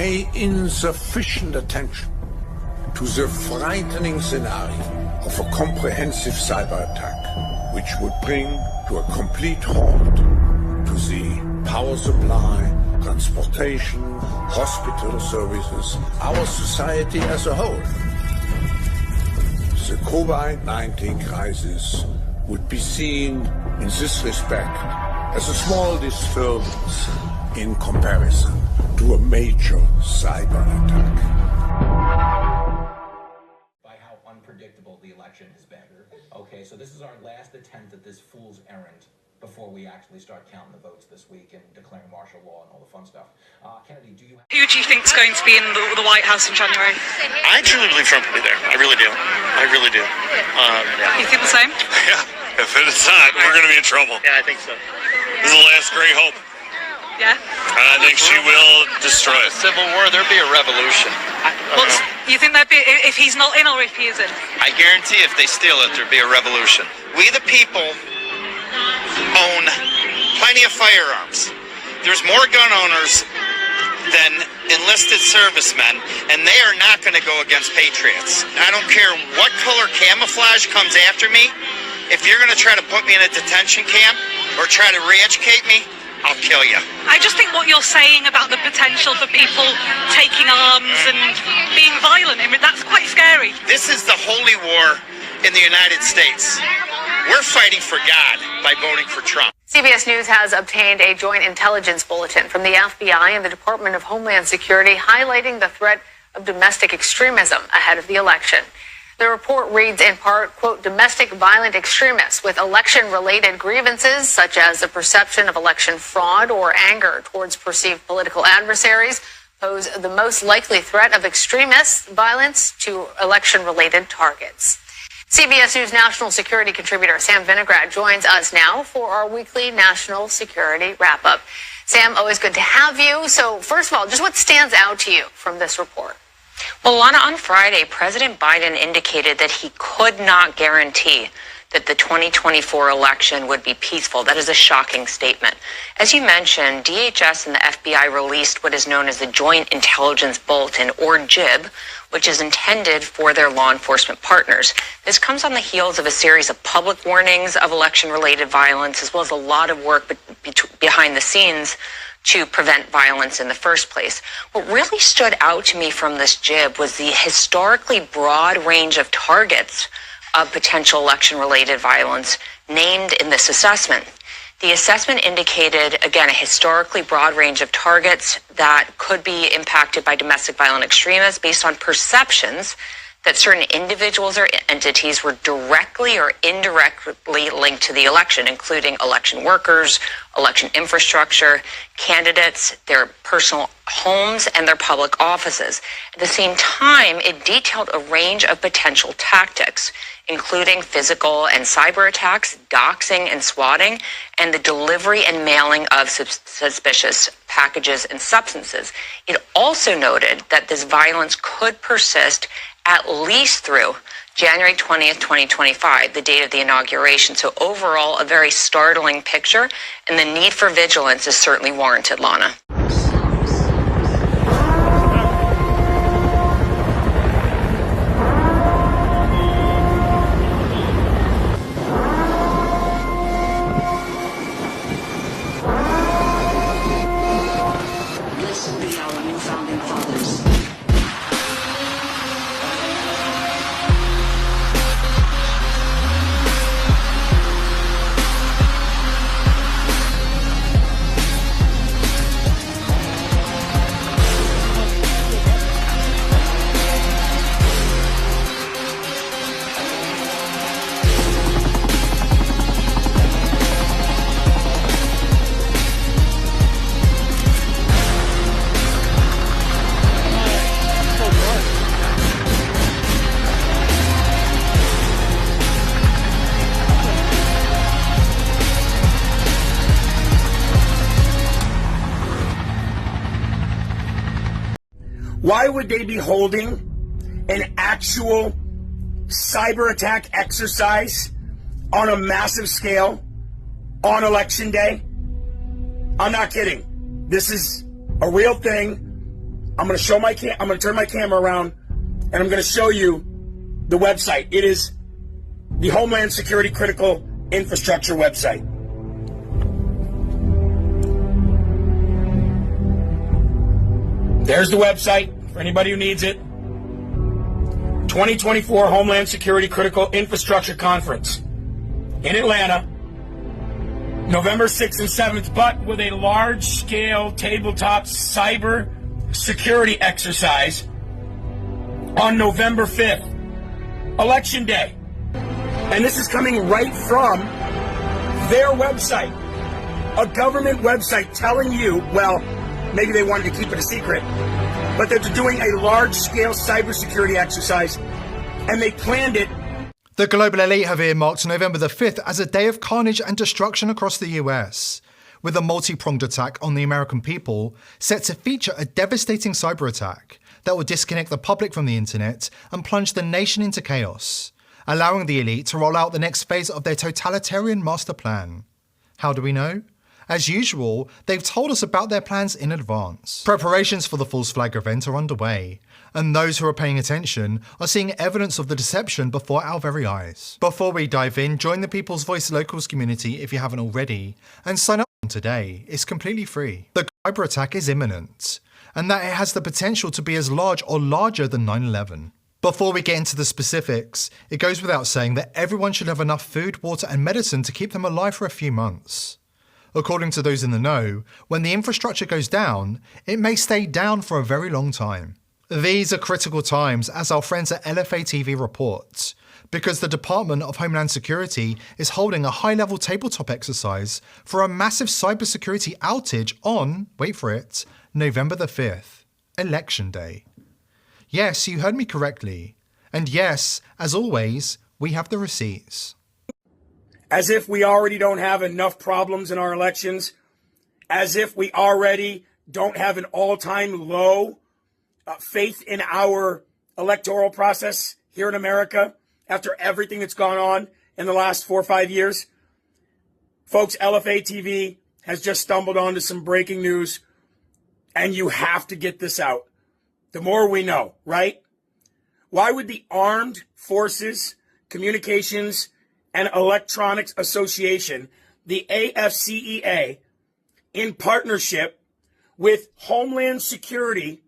pay insufficient attention to the frightening scenario of a comprehensive cyber attack, which would bring to a complete halt to the power supply, transportation, hospital services, our society as a whole. The COVID-19 crisis would be seen in this respect as a small disturbance in comparison to a major cyber attack. By how unpredictable the election has been. Okay, so this is our last attempt at this fool's errand before we actually start counting the votes this week and declaring martial law and all the fun stuff. Kennedy, who do you think is going to be in the White House in January? I truly believe Trump will be there. I really do. I really do. You think the same? Yeah. If it's not, we're going to be in trouble. Yeah, I think so. This is the last great hope. Yeah? I think she will destroy it. Civil war, there'd be a revolution. Well, you think that'd be if he's not in or if he is in? I guarantee if they steal it, there'd be a revolution. We the people own plenty of firearms. There's more gun owners than enlisted servicemen, and they are not going to go against patriots. I don't care what color camouflage comes after me. If you're going to try to put me in a detention camp or try to re-educate me, I'll kill you. I just think what you're saying about the potential for people taking arms and being violent, I mean, that's quite scary. This is the holy war in the United States. We're fighting for God by voting for Trump. CBS News has obtained a joint intelligence bulletin from the FBI and the Department of Homeland Security highlighting the threat of domestic extremism ahead of the election. The report reads in part, quote, domestic violent extremists with election-related grievances, such as the perception of election fraud or anger towards perceived political adversaries, pose the most likely threat of extremist violence to election-related targets. CBS News national security contributor Sam Vinograd joins us now for our weekly national security wrap-up. Sam, always good to have you. So first of all, just what stands out to you from this report? Well, Lana, on Friday, President Biden indicated that he could not guarantee that the 2024 election would be peaceful. That is a shocking statement. As you mentioned, DHS and the FBI released what is known as the Joint Intelligence Bulletin, or JIB, which is intended for their law enforcement partners. This comes on the heels of a series of public warnings of election-related violence, as well as a lot of work behind the scenes to prevent violence in the first place. What really stood out to me from this JIB was the historically broad range of targets of potential election-related violence named in this assessment. The assessment indicated, again, a historically broad range of targets that could be impacted by domestic violent extremists based on perceptions that certain individuals or entities were directly or indirectly linked to the election, including election workers, election infrastructure, candidates, their personal homes, and their public offices. At the same time, it detailed a range of potential tactics, including physical and cyber attacks, doxing and swatting, and the delivery and mailing of suspicious packages and substances. It also noted that this violence could persist at least through January 20th, 2025, the date of the inauguration. So overall, a very startling picture, and the need for vigilance is certainly warranted, Lana. Why would they be holding an actual cyber attack exercise on a massive scale on election day? I'm not kidding. This is a real thing. I'm going to show I'm going to turn my camera around, and I'm going to show you the website. It is the Homeland Security Critical Infrastructure website. There's the website for anybody who needs it. 2024 Homeland Security Critical Infrastructure Conference in Atlanta, November 6th and 7th, but with a large-scale tabletop cyber security exercise on November 5th, Election Day. And this is coming right from their website, a government website telling you, well, maybe they wanted to keep it a secret, but they're doing a large-scale cybersecurity exercise, and they planned it. The global elite have earmarked November the 5th as a day of carnage and destruction across the US, with a multi-pronged attack on the American people set to feature a devastating cyber attack that will disconnect the public from the internet and plunge the nation into chaos, allowing the elite to roll out the next phase of their totalitarian master plan. How do we know? As usual, they've told us about their plans in advance. Preparations for the false flag event are underway, and those who are paying attention are seeing evidence of the deception before our very eyes. Before we dive in, join the People's Voice Locals community if you haven't already, and sign up today. It's completely free. The cyber attack is imminent, and that it has the potential to be as large or larger than 9/11. Before we get into the specifics, it goes without saying that everyone should have enough food, water, and medicine to keep them alive for a few months. According to those in the know, when the infrastructure goes down, it may stay down for a very long time. These are critical times, as our friends at LFA TV report, because the Department of Homeland Security is holding a high-level tabletop exercise for a massive cybersecurity outage on, wait for it, November the 5th, Election Day. Yes, you heard me correctly. And yes, as always, we have the receipts. As if we already don't have enough problems in our elections, as if we already don't have an all-time low faith in our electoral process here in America after everything that's gone on in the last 4 or 5 years. Folks, LFA TV has just stumbled onto some breaking news, and you have to get this out. The more we know, right? Why would the Armed Forces Communications and Electronics Association, the AFCEA, in partnership with Homeland Security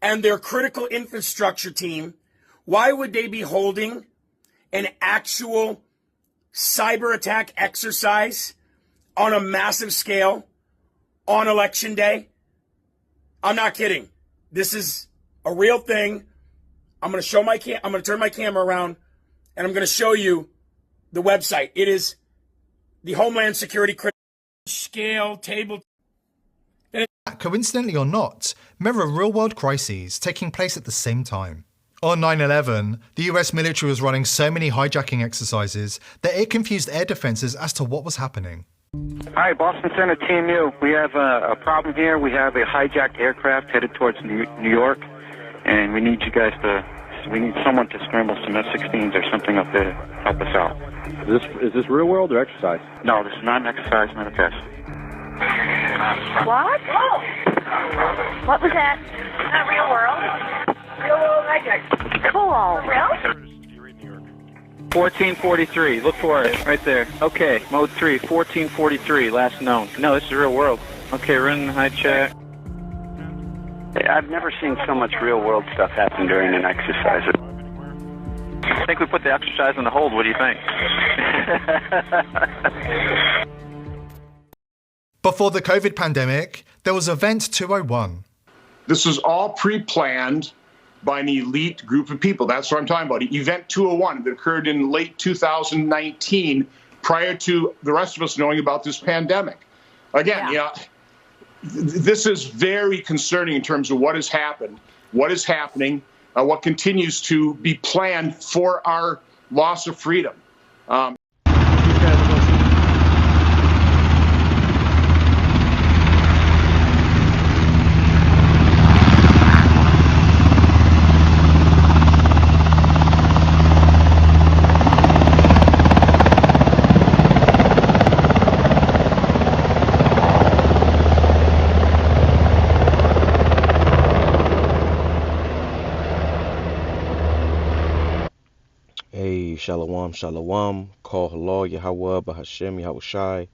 and their critical infrastructure team, why would they be holding an actual cyber attack exercise on a massive scale on Election Day? I'm not kidding. This is a real thing. I'm going to turn my camera around, and I'm going to show you the website. It is the Homeland Security Critical Scale Table. Coincidentally or not, mirror real-world crises taking place at the same time. On 9/11, the US military was running so many hijacking exercises that it confused air defenses as to what was happening. Hi, Boston Center Team U. We have a problem here. We have a hijacked aircraft headed towards New York, and we need someone to scramble some F-16s or something up there to help us out. Is this real world or exercise? No, this is not an exercise, not a test. What? What was that? Not real world. Real world hijack. Cool. Real? 1443. Look for it. Right there. Okay. Mode 3. 1443. Last known. No, this is real world. Okay, we're in the high chat. Hey, I've never seen so much real world stuff happen during an exercise. I think we put the exercise on the hold. What do you think? Before the COVID pandemic, there was Event 201. This was all pre-planned by an elite group of people. That's what I'm talking about. Event 201 that occurred in late 2019, prior to the rest of us knowing about this pandemic. Again, this is very concerning in terms of what has happened, what is happening, what continues to be planned for our loss of freedom. Hey, Shalom, Shalom. Call HALAL, YAHAWAH, BAHASHAM, YAHWASHI,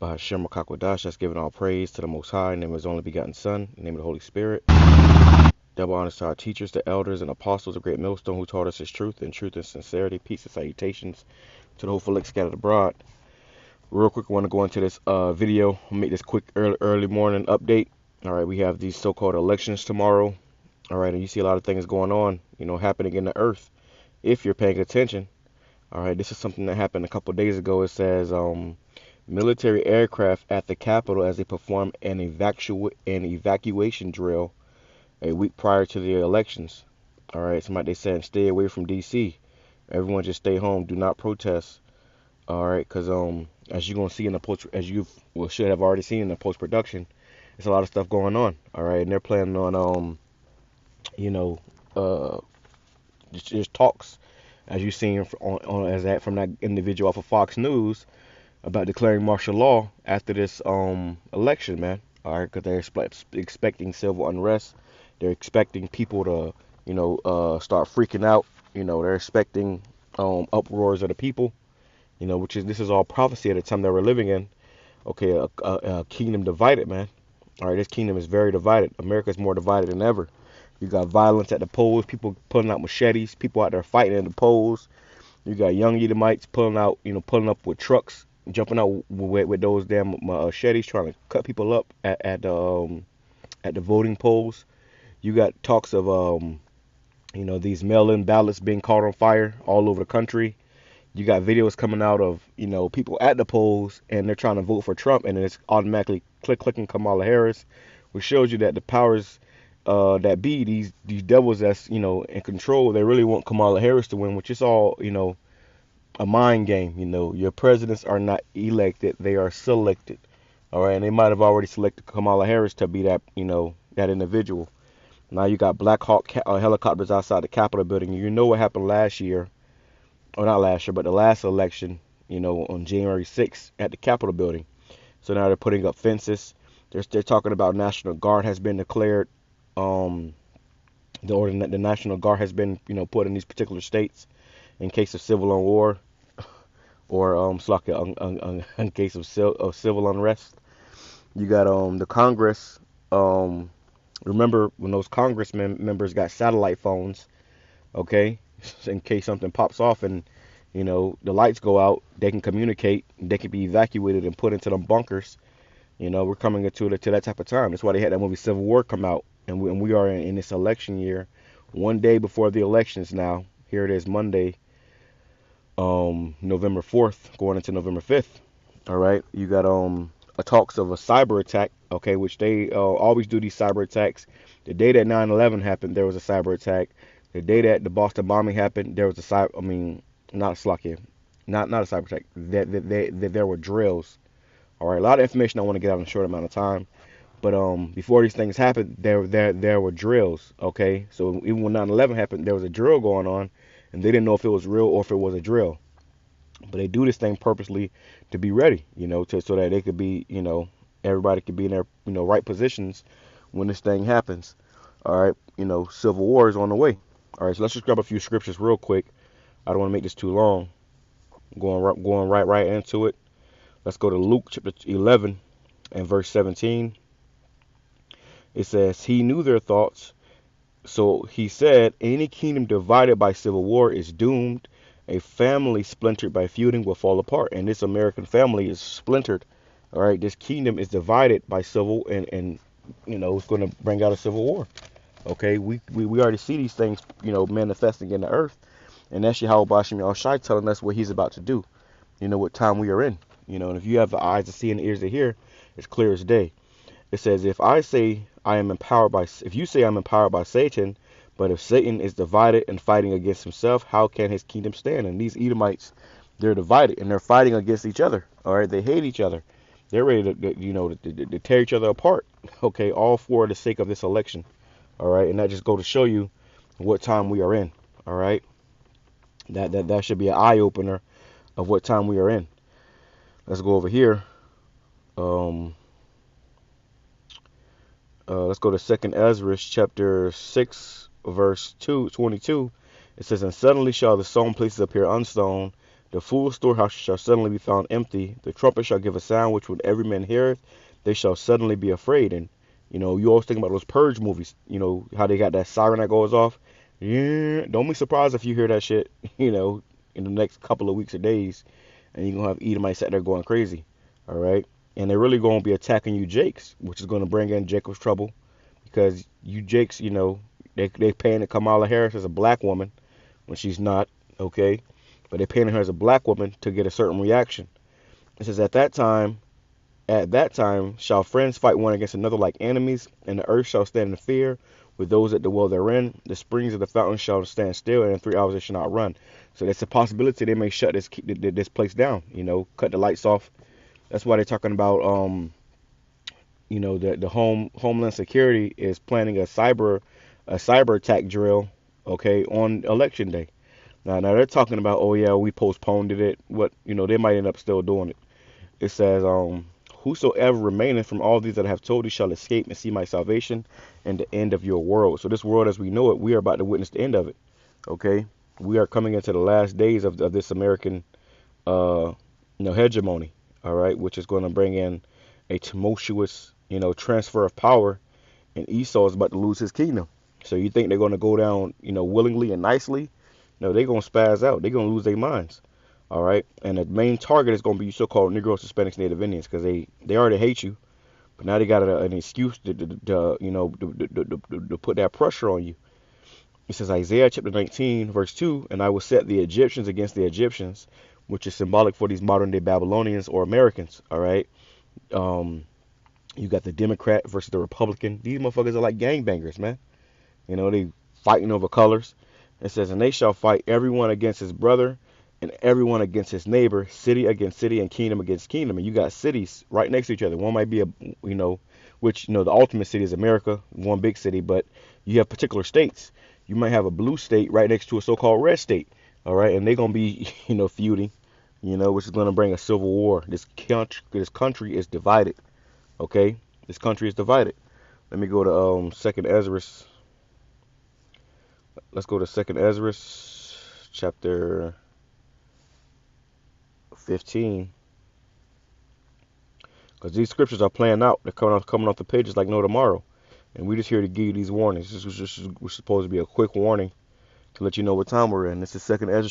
BAHASHAM, QADASH. That's giving all praise to the Most High, in the name of His only begotten Son, in the name of the Holy Spirit. Double honors to our teachers, the elders, and apostles of Great Millstone who taught us His truth and sincerity. Peace and salutations to the hopeful elect scattered abroad. Real quick, I want to go into this video. I'll make this quick early morning update. All right, we have these so-called elections tomorrow. All right, and you see a lot of things going on, happening in the earth. If you're paying attention, all right, this is something that happened a couple of days ago. It says military aircraft at the Capitol as they perform an evacuation drill a week prior to the elections. All right, they saying stay away from D.C. Everyone just stay home. Do not protest. All right, because as you're gonna see in the should have already seen in the post production, there's a lot of stuff going on. All right, and they're planning on just talks, as you've seen from that individual off of Fox News, about declaring martial law after this election, man. All right, because they're expecting civil unrest. They're expecting people to, start freaking out. They're expecting uproars of the people. This is all prophecy at the time that we're living in. Okay, a kingdom divided, man. All right, this kingdom is very divided. America's more divided than ever. You got violence at the polls, people pulling out machetes, people out there fighting in the polls. You got young Edomites pulling up with trucks, jumping out with those damn machetes, trying to cut people up at the voting polls. You got talks of these mail-in ballots being caught on fire all over the country. You got videos coming out of people at the polls and they're trying to vote for Trump, and it's automatically clicking Kamala Harris, which shows you that the powers that be these devils that's in control, they really want Kamala Harris to win, which is all a mind game. Your presidents are not elected, they are selected. All right, and they might have already selected Kamala Harris to be that that individual. Now you got Black Hawk helicopters outside the Capitol building. What happened last year, or not last year, but the last election, on January 6th at the Capitol building. So now they're putting up fences. They're talking about National Guard has been declared. The National Guard has been, put in these particular states in case of civil war, or in case of civil unrest. You got the Congress. Remember when those Congress members got satellite phones? Okay, in case something pops off and the lights go out, they can communicate. They can be evacuated and put into them bunkers. We're coming into that type of time. That's why they had that movie Civil War come out. And we are in this election year, one day before the elections now. Here it is, Monday, November 4th, going into November 5th. All right, you got talks of a cyber attack, okay, which they always do these cyber attacks. The day that 9/11 happened, there was a cyber attack. The day that the Boston bombing happened, there was a not a cyber attack. There were drills. All right, a lot of information I want to get out in a short amount of time. But before these things happened, there were drills, okay? So even when 9/11 happened, there was a drill going on, and they didn't know if it was real or if it was a drill. But they do this thing purposely to be ready, so that they could be, everybody could be in their, right positions when this thing happens. All right, civil war is on the way. All right, so let's just grab a few scriptures real quick. I don't want to make this too long. Going right into it. Let's go to Luke chapter 11 and verse 17. It says, he knew their thoughts, so he said, any kingdom divided by civil war is doomed. A family splintered by feuding will fall apart. And this American family is splintered. All right, this kingdom is divided by civil, and it's going to bring out a civil war. Okay, we already see these things, manifesting in the earth. And that's YAHAWASHI telling us what he's about to do. What time we are in. And if you have the eyes to see and the ears to hear, it's clear as day. It says, if you say I'm empowered by Satan, but if Satan is divided and fighting against himself, how can his kingdom stand? And these Edomites, they're divided and they're fighting against each other. All right, they hate each other. They're ready to tear each other apart. Okay, all for the sake of this election. All right, and that just go to show you what time we are in. All right, that should be an eye opener of what time we are in. Let's go over here. Let's go to 2nd Ezra chapter 6 verse 22. It says, and suddenly shall the sown places appear unstoned, the fool's storehouse shall suddenly be found empty, the trumpet shall give a sound which when every man heareth, they shall suddenly be afraid. And you always think about those Purge movies, how they got that siren that goes off. Yeah, don't be surprised if you hear that shit, in the next couple of weeks or days, and you're gonna have Edomites sat there going crazy. All right. And they're really going to be attacking you Jakes, which is going to bring in Jacob's trouble, because you Jakes, they painted Kamala Harris as a black woman when she's not, okay? But they painted her as a black woman to get a certain reaction. It says, at that time shall friends fight one against another like enemies, and the earth shall stand in fear with those that dwell therein. The springs of the fountain shall stand still, and in 3 hours they shall not run. So there's a possibility they may shut this place down, cut the lights off. That's why they're talking about, the Homeland Security is planning a cyber attack drill, okay, on election day. Now they're talking about, oh yeah, we postponed it. What, they might end up still doing it. It says, whosoever remaineth from all these that I have told you shall escape and see my salvation and the end of your world. So this world as we know it, we are about to witness the end of it. Okay, we are coming into the last days of this American, hegemony. All right, which is going to bring in a tumultuous, transfer of power, and Esau is about to lose his kingdom. So you think they're going to go down, willingly and nicely? No, they're going to spaz out. They're going to lose their minds. All right, and the main target is going to be so-called Negroes, Hispanics, Native Indians, because they already hate you, but now they got an excuse to put that pressure on you. It says Isaiah chapter 19 verse 2, and I will set the Egyptians against the Egyptians, which is symbolic for these modern day Babylonians or Americans. All right. You got the Democrat versus the Republican. These motherfuckers are like gangbangers, man. They fighting over colors. It says, and they shall fight everyone against his brother and everyone against his neighbor, city against city and kingdom against kingdom. And you got cities right next to each other. One might be the ultimate city is America, one big city, but you have particular states. You might have a blue state right next to a so-called red state. All right. And they're going to be, feuding, which is going to bring a civil war. This country is divided. Okay. This country is divided. Let me go to 2nd Ezra. Let's go to 2nd Ezra chapter 15. Because these scriptures are playing out. They're coming off the pages like no tomorrow. And we're just here to give you these warnings. This was supposed to be a quick warning to let you know what time we're in. This is 2nd Ezra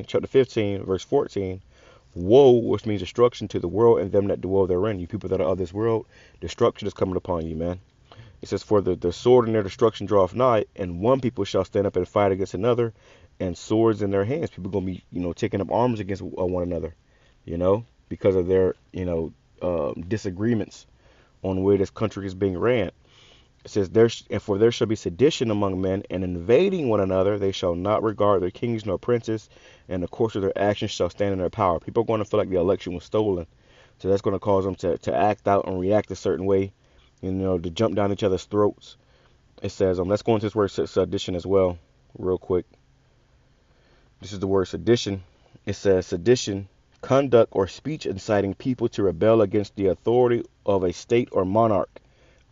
chapter 15, verse 14. Woe, which means destruction to the world and them that dwell therein. You people that are of this world, destruction is coming upon you, man. It says, for the sword in their destruction draweth nigh, and one people shall stand up and fight against another, and swords in their hands. People going to be, taking up arms against one another, because of their, disagreements on the way this country is being ran. It says, for there shall be sedition among men, and invading one another, they shall not regard their kings nor princes, and the course of their actions shall stand in their power. People are going to feel like the election was stolen. So that's going to cause them to act out and react a certain way, to jump down each other's throats. It says, let's go into this word sedition as well, real quick. This is the word sedition. It says, sedition, conduct or speech inciting people to rebel against the authority of a state or monarch.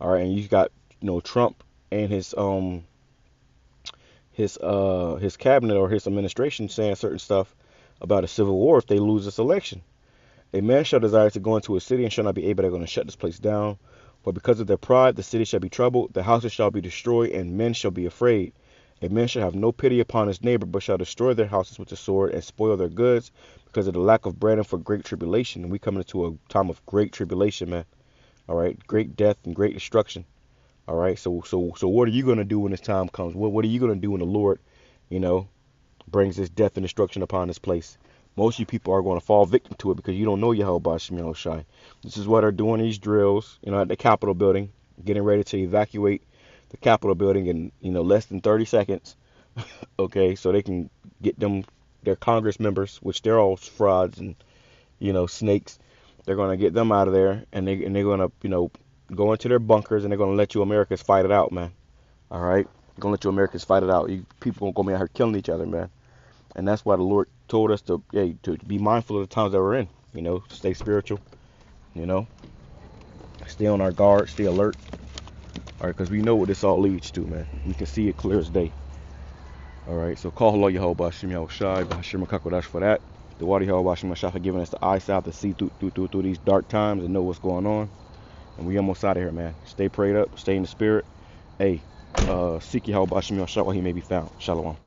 All right, and you got Trump and his cabinet or his administration saying certain stuff about a civil war if they lose this election. A man shall desire to go into a city and shall not be able, they're going to shut this place down. For because of their pride, the city shall be troubled, the houses shall be destroyed, and men shall be afraid. A man shall have no pity upon his neighbor, but shall destroy their houses with the sword and spoil their goods because of the lack of bread and for great tribulation. And we come into a time of great tribulation, man. All right, great death and great destruction. All right, so what are you going to do when this time comes? What are you going to do when the Lord, brings this death and destruction upon this place? Most of you people are going to fall victim to it because you don't know YAHAWASHI. This is what they're doing, these drills, at the Capitol building, getting ready to evacuate the Capitol building in, less than 30 seconds. Okay, so they can get their Congress members, which they're all frauds and, snakes. They're going to get them out of there, and they're going to, go into their bunkers, and they're going to let you Americans fight it out, man. All right? They're going to let you Americans fight it out. You people going to be out here killing each other, man. And that's why the Lord told us to be mindful of the times that we're in, stay spiritual, stay on our guard, stay alert. All right, because we know what this all leads to, man. We can see it clear as day. All right, so call HALAL YAHAWASHI BAHASHAM QADASH for that. The water YAHAWASHI for giving us the eyesight to see through these dark times and know what's going on. And we almost out of here, man. Stay prayed up, stay in the spirit. Hey, seek YAHAWASHI while he may be found. Shalom.